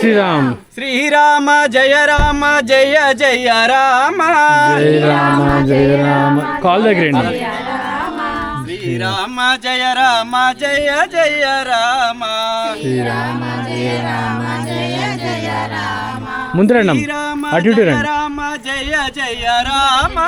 శ్రీరామ్. శ్రీరామ జయ రామ జయ జయ రామ. జయ రామ జయ Rama. Call దగ్గర శ్రీరామ జయ రామ జయ జయ రామ. శ్రీరామ జయ రామ జయ జయ రామ. ముందు రండి, అటు ఇటు రండి. రామ జయ జయ రామ.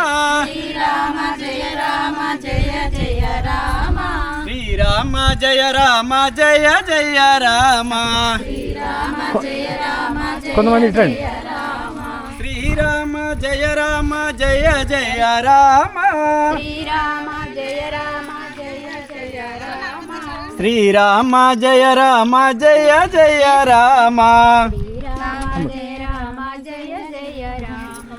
శ్రీరామ జయ రామ జయ జయ రామ. శ్రీరామ జయ రామ జయ జయ రామ. శ్రీరామ జయ రామ జయ కొంతమంది ఇటు రండి. శ్రీరామ జయ రామ జయ జయ రామ. శ్రీరామ జయ రామ జయ జయ రామ. శ్రీరామ జయ రామ జయ జయ రామ. శ్రీరామ జయ రామ జయ జయ రామ.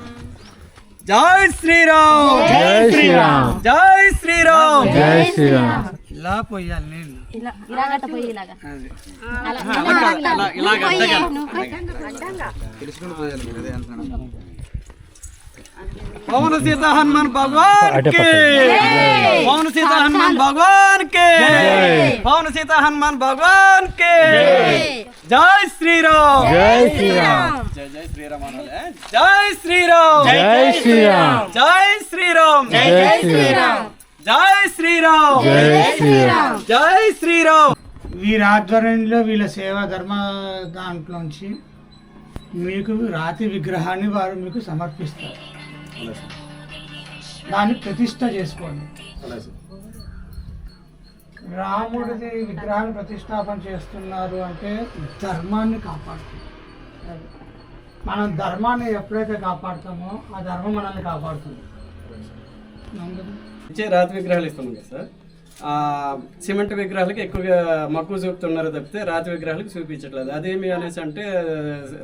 జై శ్రీరామ్. జై శ్రీరామ్. జై శ్రీరామ్. జై శ్రీరామ్. ఇలా పోయాలి నేను. ఇలా ఇలాగట పోయి ఇలాగా పవన సీత హనుమాన్ భగవాన్ కి. పవన సీత హనుమాన్ భగవాన్ కి. పవన సీత హనుమాన్ భగవాన్ కి. జై శ్రీరామ్. జై శ్రీరామ్. జై జై శ్రీరామ్ అనాలి. జై శ్రీరామ్. జై శ్రీరామ్. జై శ్రీరామ్. జై శ్రీరామ్. జై శ్రీరామ్. జై శ్రీరామ్. జై శ్రీరామ్. వీరి ఆధ్వర్యంలో వీళ్ళ సేవా ధర్మ దాంట్లోంచి మీకు రాతి విగ్రహాన్ని వారు మీకు సమర్పిస్తారు. దాన్ని ప్రతిష్ట చేసుకోండి. రాముడిది విగ్రహాన్ని ప్రతిష్టాపన చేస్తున్నారు అంటే ధర్మాన్ని కాపాడుతుంది. మనం ధర్మాన్ని ఎప్పుడైతే కాపాడుతామో ఆ ధర్మం మనల్ని కాపాడుతుంది. ఇచ్చే రాతి విగ్రహాలు ఇస్తున్నాం కదా సార్. సిమెంట్ విగ్రహాలకి ఎక్కువగా మక్కువ చూపుతున్నారు తప్పితే రాతి విగ్రహాలకి చూపించట్లేదు. అదేమి అనేసి అంటే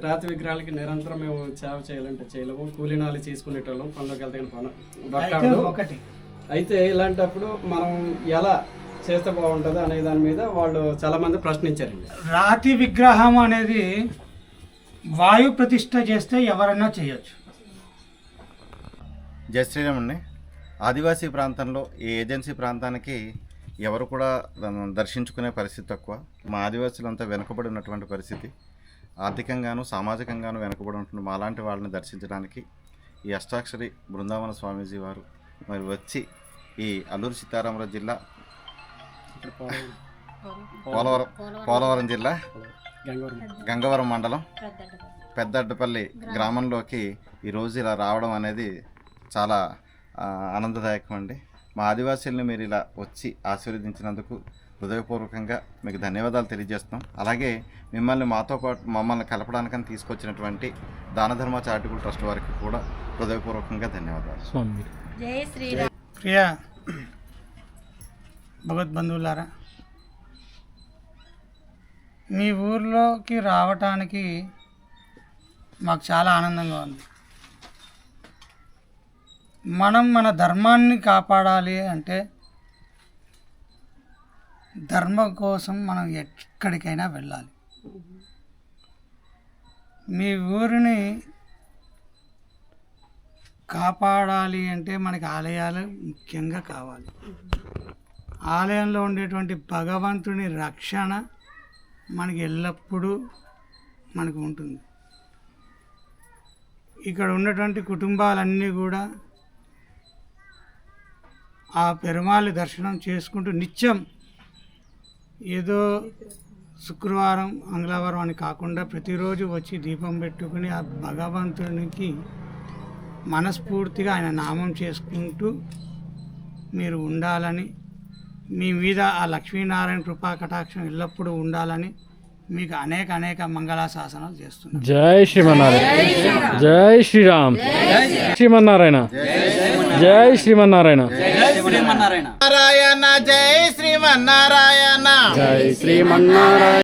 రాతి విగ్రహాలకి నిరంతరం మేము సేవ చేయాలంటే చేయలేము. కూలీనాలు తీసుకునేటోళ్ళం, పనులకు వెళ్తే పనులు ఒకటి అయితే ఇలాంటప్పుడు మనం ఎలా చేస్తే బాగుంటుంది అనే దాని మీద వాళ్ళు చాలా మంది ప్రశ్నించారండి. రాతి విగ్రహం అనేది వాయు ప్రతిష్ట చేస్తే ఎవరైనా చేయొచ్చు. జై శ్రీరామ్ అండి. ఆదివాసీ ప్రాంతంలో ఈ ఏజెన్సీ ప్రాంతానికి ఎవరు కూడా దర్శించుకునే పరిస్థితి తక్కువ. మా ఆదివాసీలంతా వెనుకబడి ఉన్నటువంటి పరిస్థితి, ఆర్థికంగాను సామాజికంగాను వెనుకబడి ఉంటుంది. మాలాంటి వాళ్ళని దర్శించడానికి ఈ అష్టాక్షరి బృందావన స్వామీజీ వారు మరి వచ్చి ఈ అల్లూరు సీతారామరాజు జిల్లా పోలవరం జిల్లా గంగవరం మండలం పెద్దడ్డపల్లి గ్రామంలోకి ఈరోజు ఇలా రావడం అనేది చాలా ఆనందదాయకం అండి. మా ఆదివాసీలను మీరు ఇలా వచ్చి ఆశీర్వదించినందుకు హృదయపూర్వకంగా మీకు ధన్యవాదాలు తెలియజేస్తున్నాం. అలాగే మిమ్మల్ని మాతో పాటు మమ్మల్ని కలపడానికని తీసుకొచ్చినటువంటి దానధర్మ చారిటబుల్ ట్రస్ట్ వారికి కూడా హృదయపూర్వకంగా ధన్యవాదాలు. జై శ్రీరామ్. ప్రియ భగవద్బంధువులారా, మీ ఊర్లోకి రావటానికి మాకు చాలా ఆనందంగా ఉంది. మనం మన ధర్మాన్ని కాపాడాలి అంటే ధర్మం కోసం మనం ఎక్కడికైనా వెళ్ళాలి. మీ ఊరిని కాపాడాలి అంటే మనకి ఆలయాలు ముఖ్యంగా కావాలి. ఆలయంలో ఉండేటువంటి భగవంతుని రక్షణ మనకి ఎల్లప్పుడూ మనకు ఉంటుంది. ఇక్కడ ఉన్నటువంటి కుటుంబాలన్నీ కూడా ఆ పెరుమాళ్ దర్శనం చేసుకుంటూ నిత్యం ఏదో శుక్రవారం మంగళవారం అని కాకుండా ప్రతిరోజు వచ్చి దీపం పెట్టుకుని ఆ భగవంతునికి మనస్ఫూర్తిగా ఆయన నామం చేసుకుంటూ మీరు ఉండాలని, మీ మీద ఆ లక్ష్మీనారాయణ కృపా కటాక్షం ఎల్లప్పుడూ ఉండాలని మీకు అనేక మంగళాశాసనాలు చేస్తున్నాం. జై శ్రీమన్నారాయణ. జై శ్రీరామ్. శ్రీమన్నారాయణ. జై శ్రీమన్నారాయణ. శ్రీమన్నారాయణ. నారాయణ. జై శ్రీమన్నారాయణ. జై శ్రీమన్నారాయణ.